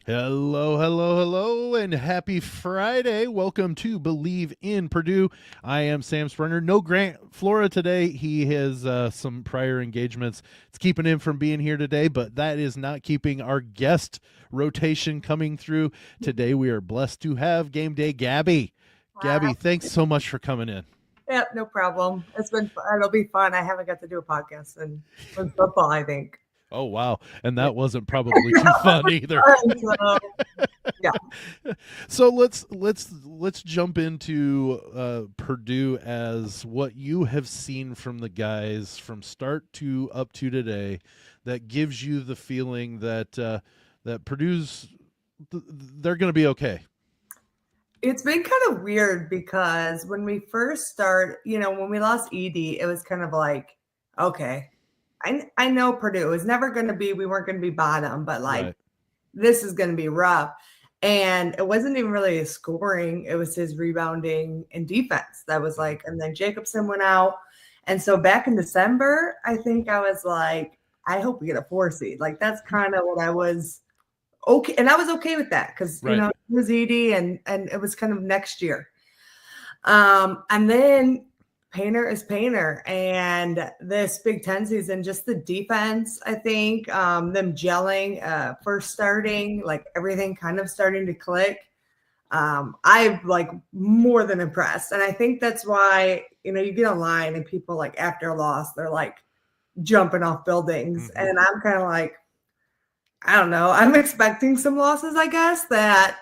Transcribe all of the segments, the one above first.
Hello, hello, hello, and happy Friday. Welcome to Believe in Purdue. I am Sam Springer. No Grant Flora today. He has some prior engagements. It's keeping him from being here today, but that is not keeping our guest rotation coming through. Today we are blessed to have GameDay Gabi. Wow. Gabi, thanks so much for coming in. Yeah, no problem. It's been fun. It'll be fun. I haven't got to do a podcast in football, I think. Oh wow, and Yeah. that wasn't probably too fun either. So, yeah. So let's jump into Purdue as what you have seen from the guys from start to up to today that gives you the feeling that that Purdue's they're going to be okay. It's been kind of weird because when we first start, when we lost Edie, it was kind of like, okay, I know Purdue was never going to be, we weren't going to be bottom, but like, Right. this is going to be rough. And it wasn't even really his scoring. It was his rebounding and defense. That was like, and then Jacobson went out. And so back in December, I think I was like, I hope we get a 4 seed. Like that's kind of what I was okay. And I was okay with that because, Right. it was Edie and it was kind of next year. And then Painter is Painter, and this Big Ten season, just the defense, I think, them gelling, first starting, like everything kind of starting to click. I'm like more than impressed, and I think that's why you get online and people like after a loss, they're like jumping off buildings, and I'm kind of like, I don't know, I'm expecting some losses, I guess that.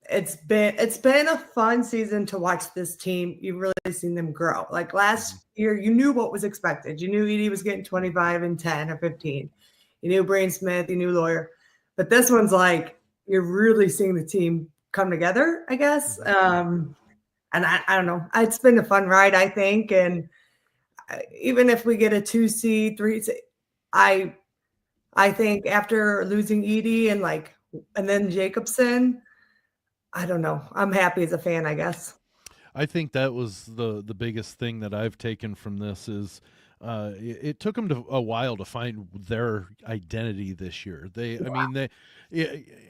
It's been a fun season to watch this team. You've really seen them grow. Like last year, you knew what was expected. You knew Edie was getting 25 and 10 or 15. You knew Braden Smith, you knew Lawyer. But this one's like you're really seeing the team come together, I guess. And I don't know. It's been a fun ride, I think. And even if we get a 2 seed, 3 seed, I think after losing Edie and then Jacobson, I don't know. I'm happy as a fan, I guess. I think that was the biggest thing that I've taken from this is it took them a while to find their identity this year. I mean,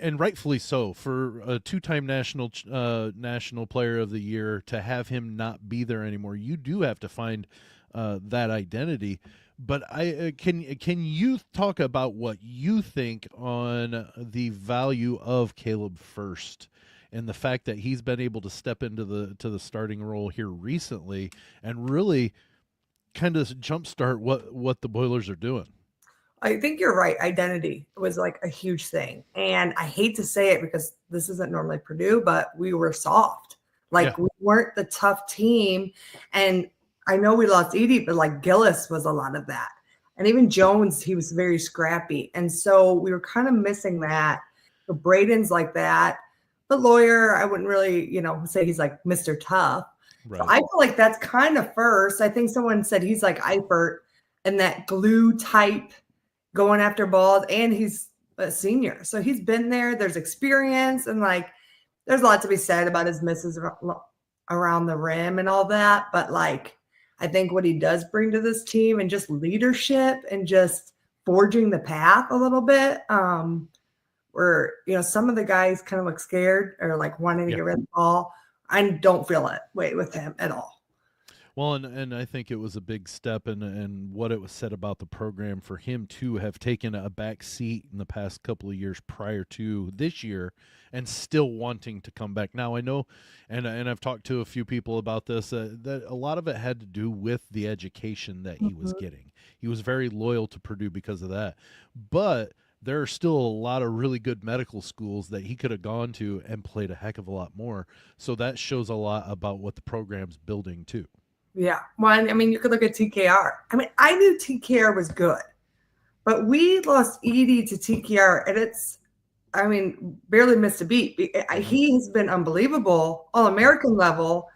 and rightfully so for a two-time national player of the year to have him not be there anymore. You do have to find that identity. But can you talk about what you think on the value of Caleb First? And the fact that he's been able to step into the starting role here recently and really kind of jumpstart what the Boilers are doing. I think you're right. Identity was like a huge thing. And I hate to say it because this isn't normally Purdue, but we were soft. Like we weren't the tough team. And I know we lost Edie, but like Gillis was a lot of that. And even Jones, he was very scrappy. And so we were kind of missing that. But Braden's like that. But Lawyer, I wouldn't really, say he's like Mr. Tough. Right. So I feel like that's kind of first. I think someone said he's like Eifert and that glue type going after balls, and he's a senior. So he's been there. There's experience, and like there's a lot to be said about his misses around the rim and all that. But like I think what he does bring to this team and just leadership and just forging the path a little bit. Where some of the guys kind of look scared or like wanting to get rid of the ball. I don't feel it with him at all. Well, and I think it was a big step in what it was said about the program for him to have taken a back seat in the past couple of years prior to this year and still wanting to come back. Now I know, and I've talked to a few people about this, that a lot of it had to do with the education that he was getting. He was very loyal to Purdue because of that. But there are still a lot of really good medical schools that he could have gone to and played a heck of a lot more. So that shows a lot about what the program's building too. Yeah. Well, I mean, you could look at TKR. I mean, I knew TKR was good, but we lost Edie to TKR, and barely missed a beat. He has been unbelievable, all-American level.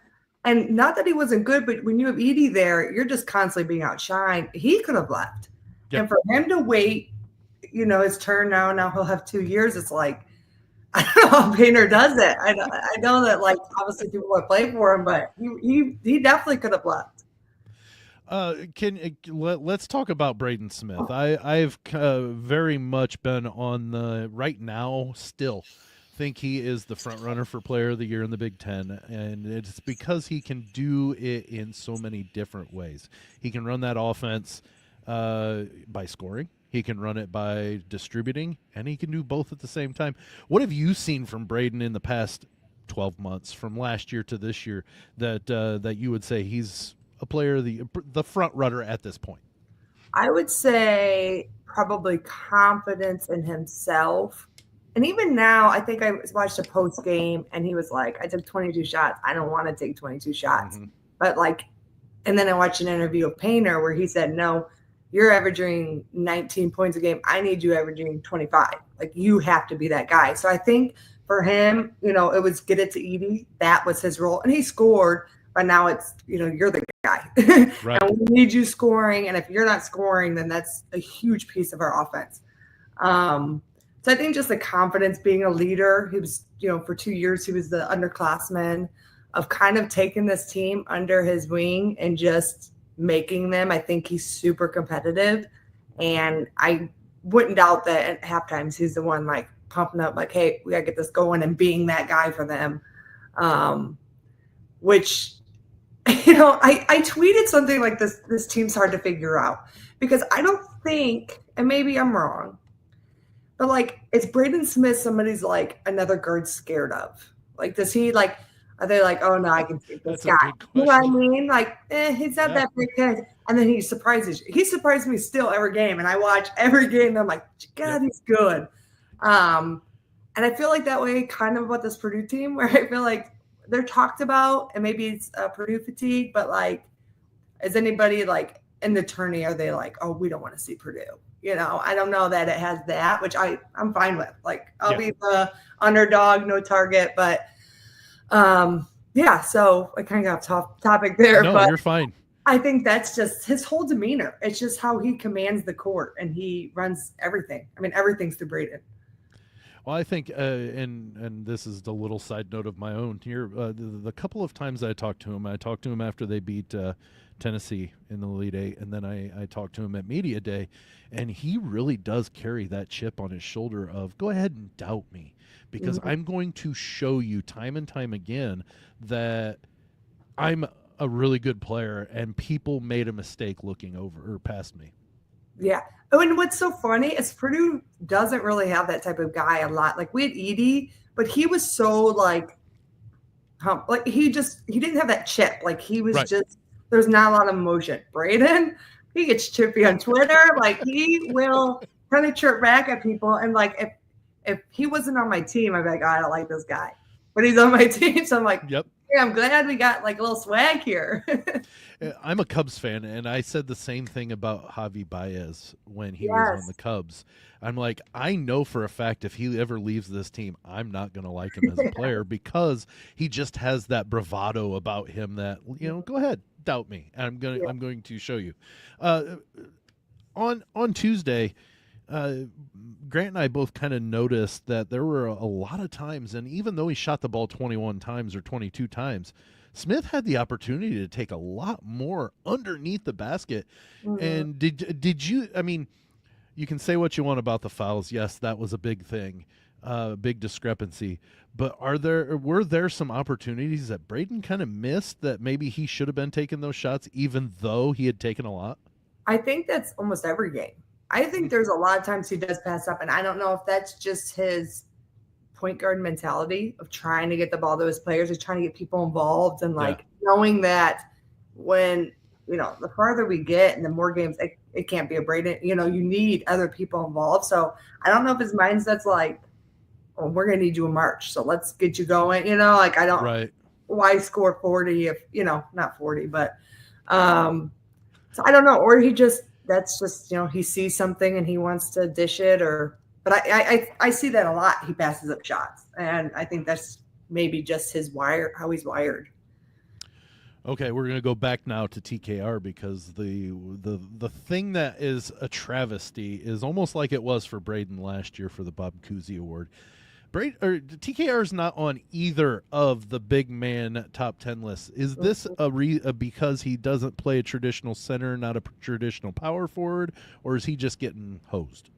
And not that he wasn't good, but when you have Edie there, you're just constantly being outshined. He could have left. Yep. And for him to wait, his turn now he'll have 2 years. It's like, I don't know how Painter does it. I know that, like, obviously people want to play for him, but he definitely could have left. Let's talk about Braden Smith. I've very much been on the right now. Still, think he is the front runner for Player of the Year in the Big Ten, and it's because he can do it in so many different ways. He can run that offense by scoring. He can run it by distributing, and he can do both at the same time. What have you seen from Braden in the past 12 months, from last year to this year, that you would say he's a player, the front runner at this point? I would say probably confidence in himself. And even now, I think I watched a post game and he was like, I took 22 shots. I don't want to take 22 shots. Mm-hmm. But like, and then I watched an interview of Painter where he said, no, you're averaging 19 points a game. I need you averaging 25. Like, you have to be that guy. So I think for him, you know, it was get it to Edie. That was his role. And he scored, but now it's, you know, you're the guy. Right. And we need you scoring. And if you're not scoring, then that's a huge piece of our offense. So I think just the confidence, being a leader. He was, you know, for 2 years, he was the underclassman of kind of taking this team under his wing and just making them. I think he's super competitive. And I wouldn't doubt that at half times he's the one like pumping up, like, hey, we got to get this going, and being that guy for them. Which, you know, I tweeted something like this team's hard to figure out, because I don't think, and maybe I'm wrong, but like, is Braden Smith somebody's like another guard scared of? Like, does he like, are they like, oh no, I can take this guy? You know what I mean? Like, he's not that big kid. And then he surprises you. He surprised me still every game. And I watch every game and I'm like, God, he's good. And I feel like that way kind of about this Purdue team, where I feel like they're talked about, and maybe it's Purdue fatigue, but like, is anybody like in the tourney, are they like, oh, we don't want to see Purdue? You know, I don't know that it has that, which I'm fine with. Like, I'll be the underdog, no target, but so I kind of got off topic there. No, but you're fine. I think that's just his whole demeanor. It's just how he commands the court, and he runs everything. I mean, everything's through Braden. Well, I think, and this is the little side note of my own here. The couple of times I talked to him after they beat Tennessee in the Elite Eight, and then I talked to him at Media Day, and he really does carry that chip on his shoulder of, go ahead and doubt me, because I'm going to show you time and time again that I'm a really good player, and people made a mistake looking over or past me. Yeah. Oh, and what's so funny is Purdue doesn't really have that type of guy a lot. Like, we had Edie, but he was so like he didn't have that chip. Like, he was just, there's not a lot of emotion. Braden, he gets chippy on Twitter. Like, he will kind of chirp back at people. And like, if he wasn't on my team, I'd be like, oh, I don't like this guy. But he's on my team, so I'm like, yep. Yeah, I'm glad we got like a little swag here. I'm a Cubs fan, and I said the same thing about Javi Baez when he was on the Cubs. I'm like, I know for a fact if he ever leaves this team, I'm not going to like him as a player, because he just has that bravado about him that, you know, go ahead, doubt me. I'm going to show you. On Tuesday, Grant and I both kind of noticed that there were a lot of times, and even though he shot the ball 21 times or 22 times, Smith had the opportunity to take a lot more underneath the basket. And did you, I mean, you can say what you want about the fouls. Yes, that was a big thing, big discrepancy. But were there some opportunities that Braden kind of missed that maybe he should have been taking those shots, even though he had taken a lot? I think that's almost every game. I think there's a lot of times he does pass up, and I don't know if that's just his point guard mentality of trying to get the ball to his players, or trying to get people involved, and like knowing that when, you know, the farther we get and the more games, it can't be a Braden, you know, you need other people involved. So I don't know if his mindset's like, oh, we're going to need you in March, so let's get you going, you know, like I don't, why score 40 if, you know, not 40, but so I don't know, or he just, that's just, you know, he sees something and he wants to dish it, but I see that a lot. He passes up shots, and I think that's maybe just how he's wired. Okay, we're going to go back now to TKR, because the thing that is a travesty is almost like it was for Braden last year for the Bob Cousy Award. TKR is not on either of the big man top 10 lists. Is this because he doesn't play a traditional center, not a traditional power forward, or is he just getting hosed?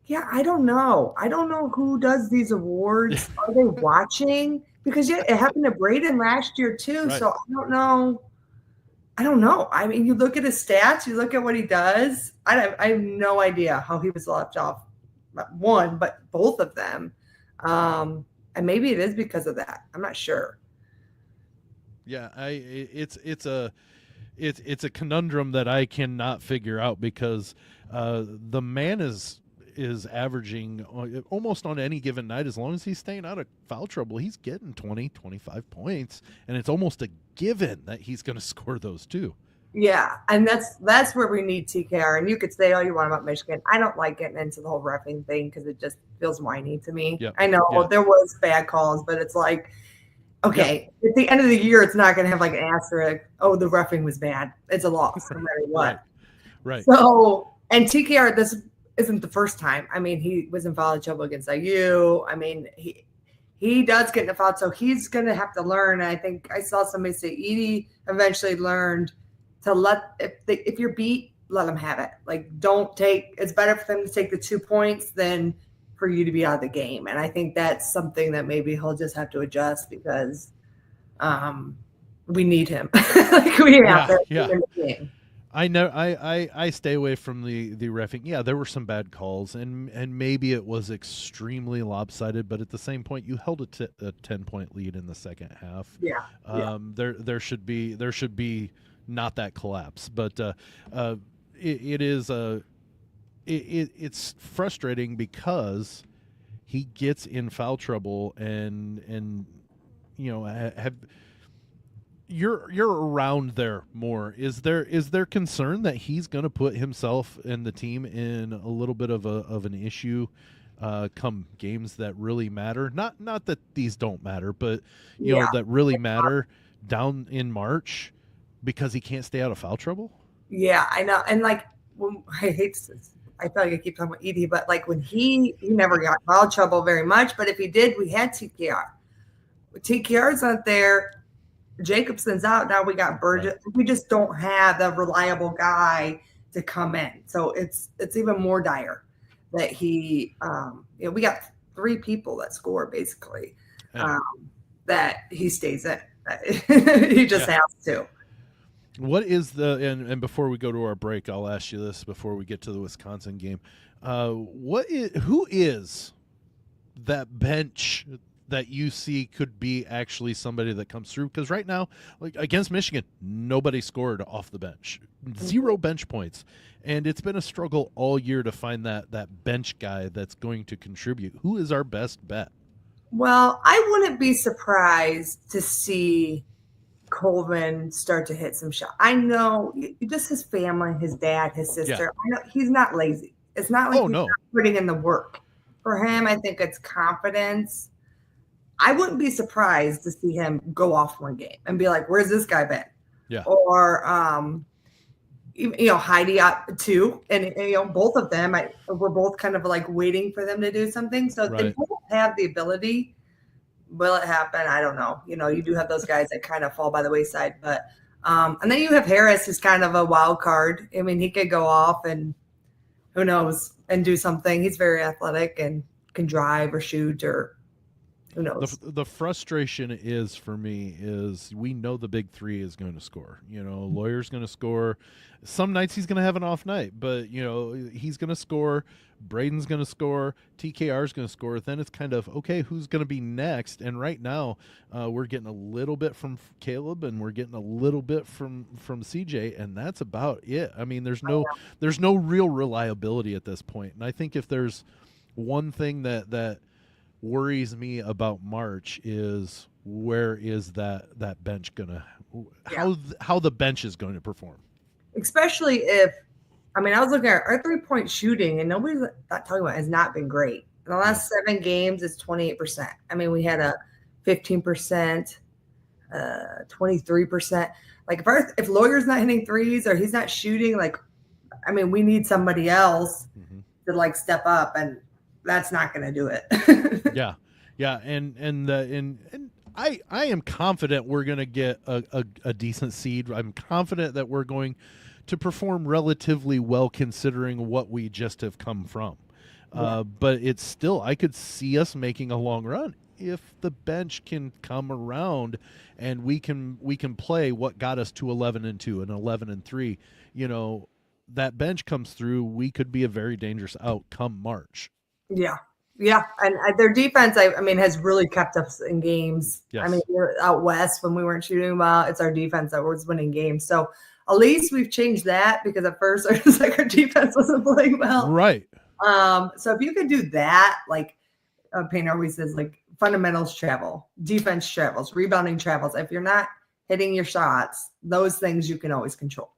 Yeah, I don't know. I don't know who does these awards. Are they watching? Because it happened to Braden last year too. Right. So I don't know. I mean, you look at his stats, you look at what he does. I have no idea how he was left off. Not one, but both of them. And maybe it is because of that. I'm not sure. Yeah, it's a conundrum that I cannot figure out because the man is averaging almost on any given night, as long as he's staying out of foul trouble, he's getting 20, 25 points, and it's almost a given that he's going to score those too. Yeah, and that's where we need TKR. And you could say all you want about Michigan. I don't like getting into the whole reffing thing because it just feels whiny to me. Yep. I know there was bad calls, but it's like, okay, at the end of the year, it's not going to have like an asterisk. Oh, the reffing was bad. It's a loss, no matter what. Right. So, and TKR, this isn't the first time. I mean, he was in foul trouble against IU. I mean, he does get in a foul, so he's going to have to learn. And I think I saw somebody say Edey eventually learned to if you're beat, let them have it. Like, it's better for them to take the 2 points than for you to be out of the game. And I think that's something that maybe he'll just have to adjust because we need him. Like we have to in the game. I know I stay away from the reffing. Yeah, there were some bad calls, and maybe it was extremely lopsided, but at the same point, you held a 10-point lead in the second half. Yeah. There should be not that collapse, but it's frustrating because he gets in foul trouble and you know you're around there more. Is there concern that he's going to put himself and the team in a little bit of an issue come games that really matter? Not that these don't matter, but you know that really matter down in March because he can't stay out of foul trouble? Yeah, I know. And like I feel like I keep talking about Edey, but like when he never got foul trouble very much, but if he did, we had TKR. TKR's not there. Jacobson's out. Now we got Burgess. Right. We just don't have the reliable guy to come in. So it's even more dire that we got 3 people that score basically, that he stays in. He just has to. What is and before we go to our break, I'll ask you this before we get to the Wisconsin game. Who is that bench that you see could be actually somebody that comes through? Because right now, like against Michigan, nobody scored off the bench. 0 bench points. And it's been a struggle all year to find that bench guy that's going to contribute. Who is our best bet? Well, I wouldn't be surprised to see Colvin start to hit some shots. I know just his family, his dad, his sister. I know he's not lazy. It's not like he's not putting in the work. For him, I think it's confidence. I wouldn't be surprised to see him go off one game and be like, "Where's this guy been?" Yeah. Or Heidi out too, and both of them. We're both kind of like waiting for them to do something. So they both have the ability. Will it happen? I don't know. You do have those guys that kind of fall by the wayside, but and then you have Harris, who's kind of a wild card. I mean, he could go off and who knows and do something. He's very athletic and can drive or shoot or who knows. The frustration is for me is we know the big 3 is going to score. Lawyer's going to score. Some nights he's going to have an off night, but he's going to score. Braden's going to score. TKR's going to score. Then it's kind of okay, who's going to be next? And right now, we're getting a little bit from Caleb, and we're getting a little bit from CJ, and that's about it. I mean, there's no real reliability at this point. And I think if there's one thing that worries me about March is where is that bench gonna how the bench is going to perform, especially if I was looking at our 3-point shooting and nobody's not talking about it, has not been great in the last 7 games. It's 28%. We had a 15%, 23%. Like if Lawyer's not hitting threes or he's not shooting, we need somebody else to step up, and that's not going to do it. Yeah, and I am confident we're going to get a decent seed. I'm confident that we're going to perform relatively well considering what we just have come from. But it's still, I could see us making a long run if the bench can come around and we can play what got us to 11-2 and 11-3. You know, that bench comes through, we could be a very dangerous outcome March. Yeah. Yeah. And their defense, I mean, has really kept us in games. Yes. I mean, out West when we weren't shooting well, it's our defense that was winning games. So at least we've changed that, because at first it was like our defense wasn't playing well. Right. So if you could do that, like Painter always says, like fundamentals travel, defense travels, rebounding travels. If you're not hitting your shots, those things you can always control.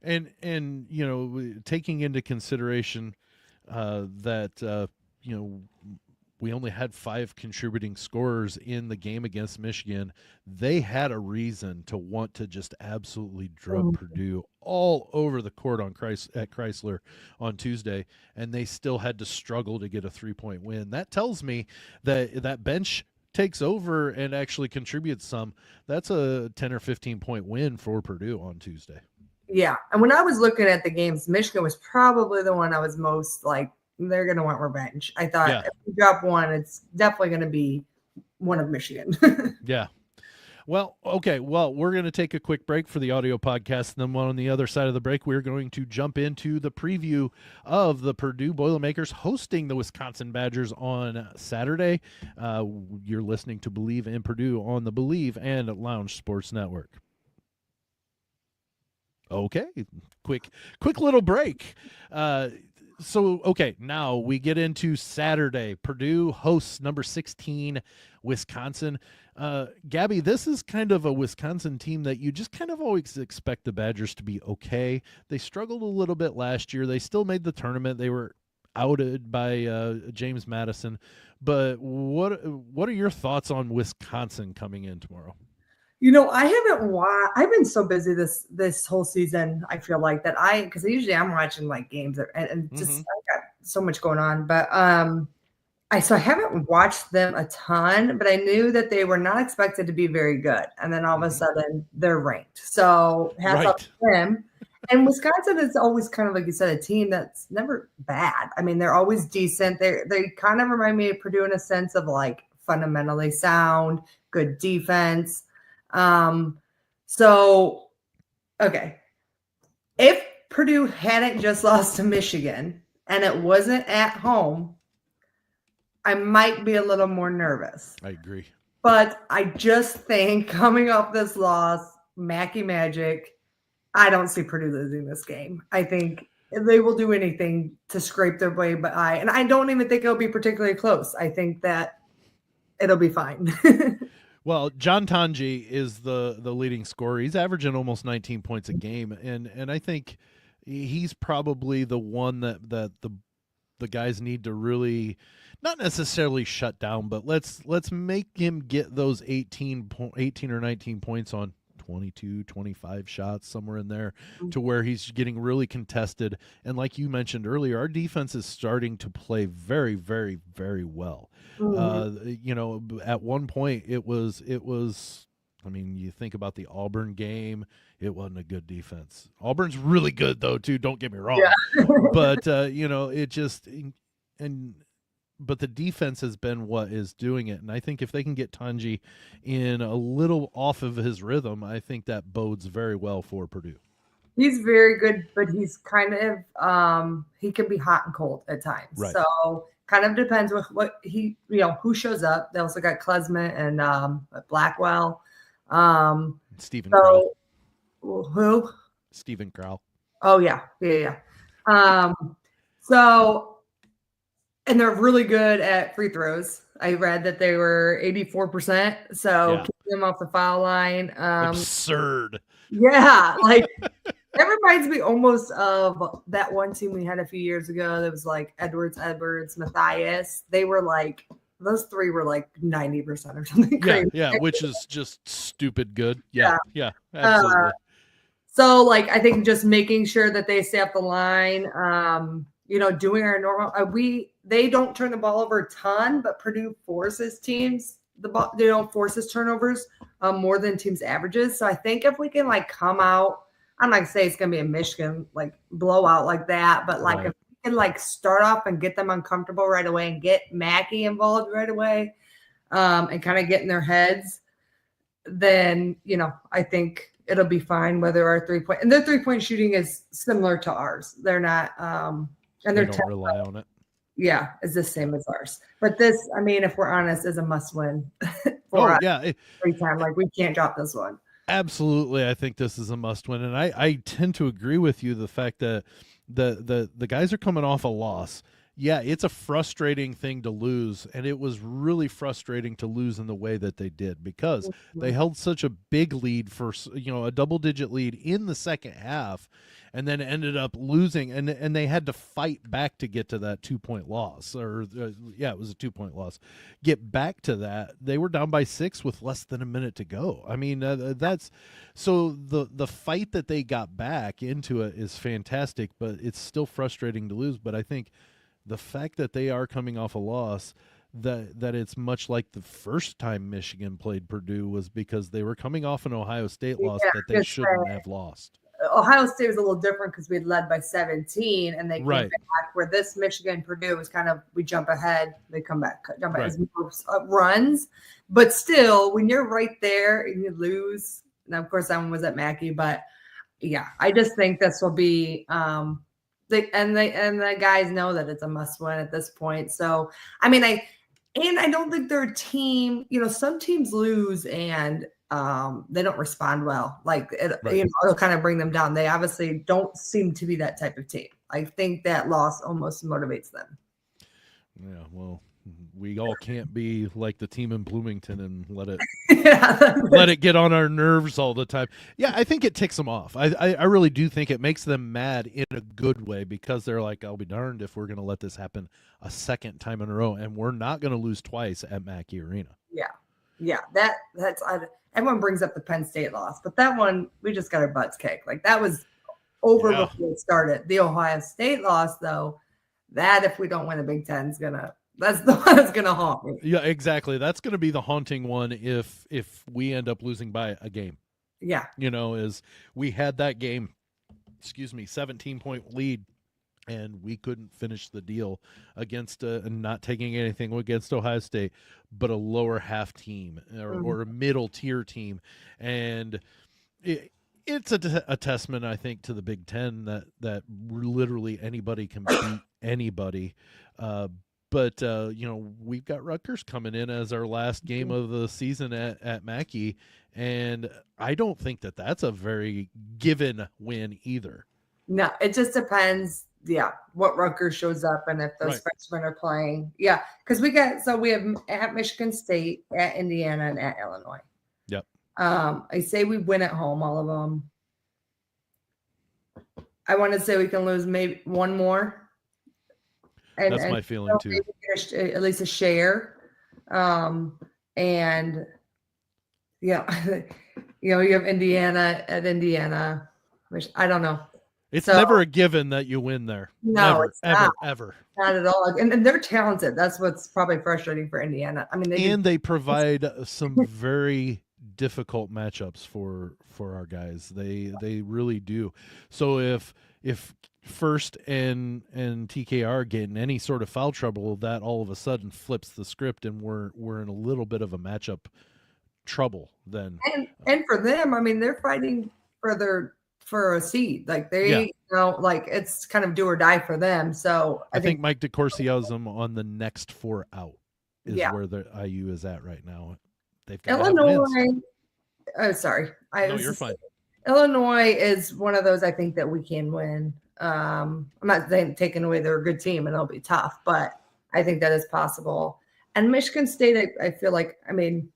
And you know, taking into consideration that you know, we only had 5 contributing scorers in the game against Michigan. They had a reason to want to just absolutely drug Purdue all over the court at Chrysler on Tuesday, and they still had to struggle to get a 3-point win. That tells me that that bench takes over and actually contributes some. That's a 10 or 15-point win for Purdue on Tuesday. Yeah. And when I was looking at the games, Michigan was probably the one I was most like, they're going to want revenge. I thought if we drop one, it's definitely going to be one of Michigan. Yeah. Well, okay. Well, we're going to take a quick break for the audio podcast. And then on the other side of the break, we're going to jump into the preview of the Purdue Boilermakers hosting the Wisconsin Badgers on Saturday. You're listening to BLEAV in Purdue on the BLEAV and Lounge Sports Network. Okay. Quick little break. So, okay, now we get into Saturday. Purdue hosts number 16, Wisconsin. Gabby, this is kind of a Wisconsin team that you just kind of always expect the Badgers to be okay. They struggled a little bit last year. They still made the tournament. They were outed by James Madison. But what are your thoughts on Wisconsin coming in tomorrow? You know, I haven't watched. I've been so busy this whole season. I feel like that because usually I'm watching like games and just I got so much going on. But I haven't watched them a ton, but I knew that they were not expected to be very good, and then all of a sudden they're ranked. So hats off to them. And Wisconsin is always kind of, like you said, a team that's never bad. I mean, they're always decent. They kind of remind me of Purdue in a sense of like fundamentally sound, good defense. So, okay. If Purdue hadn't just lost to Michigan and it wasn't at home, I might be a little more nervous. I agree. But I just think coming off this loss, Mackey Magic, I don't see Purdue losing this game. I think they will do anything to scrape their way by. And I don't even think it'll be particularly close. I think that it'll be fine. Well, John Tanji is the leading scorer. He's averaging almost 19 points a game, and I think he's probably the one that the guys need to really not necessarily shut down, but let's make him get those 18 or 19 points on 22, 25 shots, somewhere in there, to where he's getting really contested. And like you mentioned earlier, our defense is starting to play very, very, very well. You know, at one point it was, I mean, you think about the Auburn game, it wasn't a good defense. Auburn's really good though, too. Don't get me wrong. Yeah. But, you know, it just, but the defense has been what is doing it. And I think if they can get Tanji in a little off of his rhythm, I think that bodes very well for Purdue. He's very good, but he's kind of, he can be hot and cold at times. Right. So kind of depends with what he, you know, who shows up. They also got Klesman and Blackwell. Stephen Crowell. Who? Stephen Crowell. Oh, yeah. So, and they're really good at free throws. I read that they were 84%. So keep them off the foul line. Absurd. Yeah. Like that reminds me almost of that one team we had a few years ago. That was like Edwards, Matthias. They were like, those three were like 90% or something crazy. Yeah. Which is just stupid good. Yeah. Absolutely. So like, I think just making sure that they stay up the line, you know, doing our normal, they don't turn the ball over a ton, but Purdue forces teams the ball. They don't forces turnovers more than teams averages. So I think if we can like come out, I'm not gonna say it's gonna be a Michigan like blowout like that, but like if we can like start off and get them uncomfortable right away and get Mackey involved right away, and kind of get in their heads, then I think it'll be fine. Whether our 3-point and their 3-point shooting is similar to ours, they're not, and they don't rely on it. Yeah, it's the same as ours. But this, I mean, if we're honest, is a must-win for us. Every time, like we can't drop this one. Absolutely, I think this is a must-win, and I tend to agree with you. The fact that the guys are coming off a loss. Yeah, it's a frustrating thing to lose, and it was really frustrating to lose in the way that they did because they held such a big lead for a double-digit lead in the second half, and then ended up losing, and they had to fight back to get to that 2-point loss, or it was a 2-point loss. Get back to that, they were down by 6 with less than a minute to go. I mean, that's so the fight that they got back into it is fantastic, but it's still frustrating to lose. But I think the fact that they are coming off a loss, that it's much like the first time Michigan played Purdue was because they were coming off an Ohio State loss that they shouldn't have lost. Ohio State was a little different because we had led by 17 and they came back, where this Michigan Purdue was kind of, we jump ahead, they come back, jump back as runs. But still, when you're right there and you lose, and of course that one was at Mackey, but yeah, I just think this will be the guys know that it's a must win at this point. So, I mean, I don't think they're a team, some teams lose and they don't respond well. Like, it'll kind of bring them down. They obviously don't seem to be that type of team. I think that loss almost motivates them. Yeah, well, we all can't be like the team in Bloomington and let it let it get on our nerves all the time. Yeah, I think it ticks them off. I really do think it makes them mad in a good way because they're like, I'll be darned if we're going to let this happen a second time in a row, and we're not going to lose twice at Mackey Arena. Yeah, that's everyone brings up the Penn State loss, but that one we just got our butts kicked. Like that was over before it started. The Ohio State loss, though, that if we don't win the Big Ten that's the one that's gonna haunt me. Yeah, exactly. That's gonna be the haunting one if we end up losing by a game. Yeah. Is we had that game, 17-point lead, and we couldn't finish the deal against not taking anything against Ohio State, but a lower half team or a middle tier team. And it's a testament, I think, to the Big Ten that literally anybody can beat anybody. But we've got Rutgers coming in as our last game of the season at Mackey, and I don't think that's a very given win either. No, it just depends. Yeah, what Rutgers shows up and if those freshmen are playing. Yeah, because we have at Michigan State, at Indiana, and at Illinois. Yep. I say we win at home, all of them. I want to say we can lose maybe one more. That's my feeling too. At least a share, and you have Indiana at Indiana, which I don't know. It's never a given that you win there. No, never, ever. Not at all. And they're talented. That's what's probably frustrating for Indiana. I mean, they provide some very difficult matchups for our guys. They really do. So if First and TKR get in any sort of foul trouble, that all of a sudden flips the script, and we're in a little bit of a matchup trouble then. And for them, I mean, they're fighting for a seed. Like like it's kind of do or die for them. So I think Mike DeCourcia's on the next 4 out is where the IU is at right now. They've got Illinois. Oh, sorry. No, you're fine. Illinois is one of those I think that we can win. I'm not saying taking away they're a good team and it'll be tough, but I think that is possible. And Michigan State, I feel like, I mean,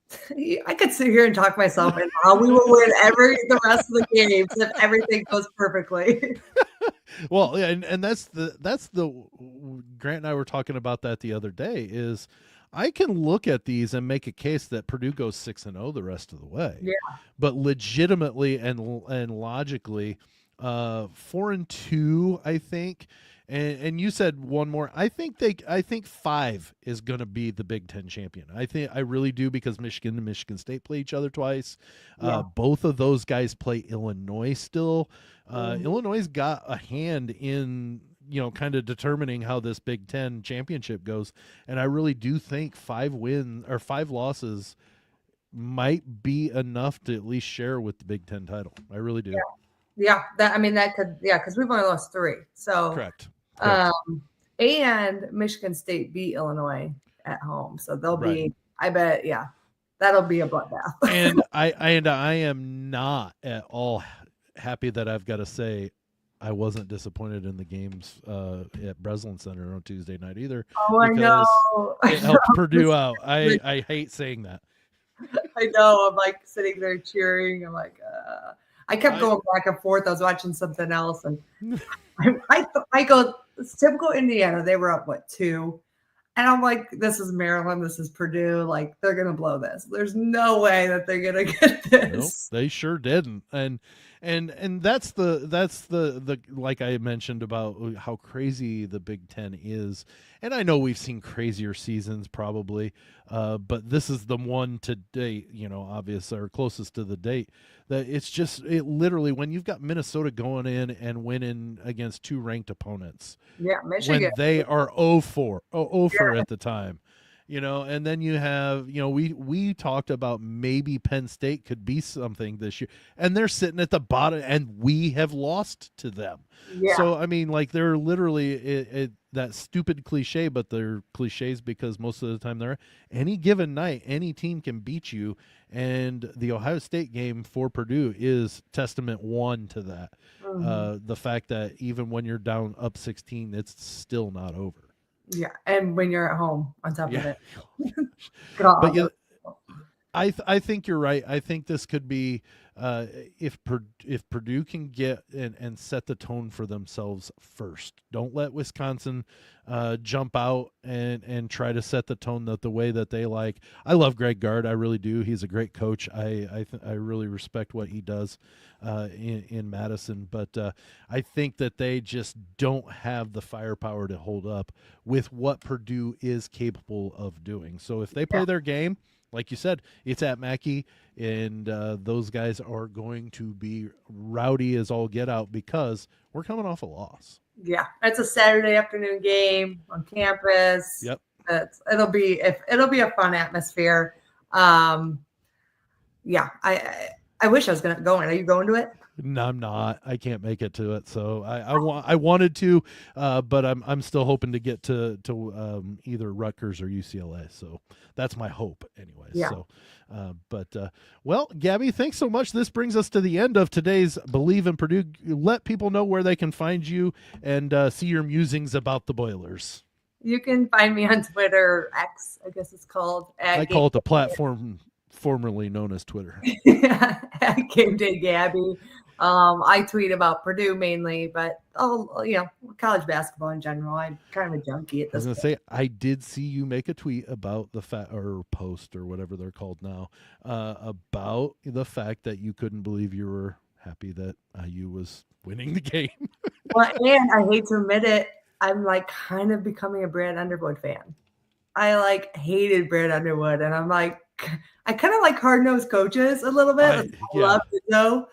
I could sit here and talk myself and how we will win the rest of the games if everything goes perfectly. Well, and that's the Grant and I were talking about that the other day. Is I can look at these and make a case that Purdue goes 6-0 the rest of the way. Yeah, but legitimately and logically. 4-2, I think, And you said one more. I think 5 is going to be the Big Ten champion. I really do, because Michigan and Michigan State play each other twice. Yeah. Both of those guys play Illinois still. Mhm. Illinois got a hand in, kind of determining how this Big Ten championship goes. And I really do think 5 losses might be enough to at least share with the Big Ten title. I really do. Yeah. That could, because we've only lost 3. So Correct. And Michigan State beat Illinois at home, so they'll Right. be. I bet, that'll be a bloodbath. And I am not at all happy that I've got to say I wasn't disappointed in the games at Breslin Center on Tuesday night either. Oh, I know. It helped Purdue out. I hate saying that. I know. I'm like sitting there cheering. I'm like, I kept going back and forth. I was watching something else, and I go, it's typical Indiana. They were up 2, and I'm like, this is Maryland. This is Purdue. Like, they're gonna blow this. There's no way that they're gonna get this. Nope, they sure didn't. And that's the like I mentioned about how crazy the Big Ten is. And I know we've seen crazier seasons probably, but this is the one to date, obvious or closest to the date, that it literally, when you've got Minnesota going in and winning against 2 ranked opponents, Michigan, when they are 0-4 at the time. And then you have, we talked about maybe Penn State could be something this year, and they're sitting at the bottom, and we have lost to them. Yeah. So, they're literally that stupid cliche, but they're cliches because most of the time they're any given night, any team can beat you. And the Ohio State game for Purdue is testament 1 to that. The fact that even when you're down up 16, it's still not over. Yeah, and when you're at home on top of it. But I think you're right. I think this could be if Purdue can get and set the tone for themselves first. Don't let Wisconsin jump out and try to set the tone the way that they like. I love Greg Gard. I really do. He's a great coach. I really respect what he does in Madison. But I think that they just don't have the firepower to hold up with what Purdue is capable of doing. So if they play their game, like you said, it's at Mackey, and those guys are going to be rowdy as all get out because we're coming off a loss. Yeah, it's a Saturday afternoon game on campus. Yep, it'll be a fun atmosphere. I wish I was going. Are you going to it? No, I'm not. I can't make it to it. So I wanted to, but I'm still hoping to get to either Rutgers or UCLA. So that's my hope, anyways. Yeah. So, well, Gabby, thanks so much. This brings us to the end of today's Believe in Purdue. Let people know where they can find you and see your musings about the Boilers. You can find me on Twitter, X, I guess it's called. I call it the platform formerly known as Twitter. At GameDay Gabi. I tweet about Purdue mainly, but college basketball in general. I'm kind of a junkie at this point. Say, I did see you make a tweet about or post or whatever they're called now, about the fact that you couldn't believe you were happy that IU was winning the game. Well, and I hate to admit it, I'm like kind of becoming a Brad Underwood fan. I hated Brad Underwood, and I'm like, I kind of like hard-nosed coaches a little bit. I love to know.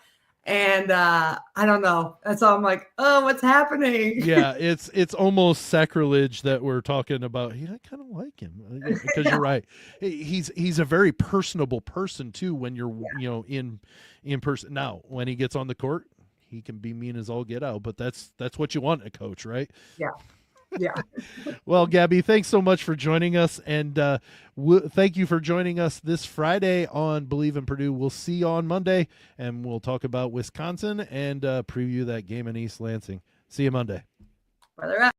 And I don't know. That's all I'm like, oh, what's happening? Yeah, it's almost sacrilege that we're talking about. Yeah, I kind of like him because you're right. He's a very personable person too. When you're in person. Now, when he gets on the court, he can be mean as all get out. But that's what you want in a coach, right? Yeah. Yeah. Well, Gabby, thanks so much for joining us, and thank you for joining us this Friday on Believe in Purdue. We'll see you on Monday, and we'll talk about Wisconsin and preview that game in East Lansing. See you Monday. Where they're at.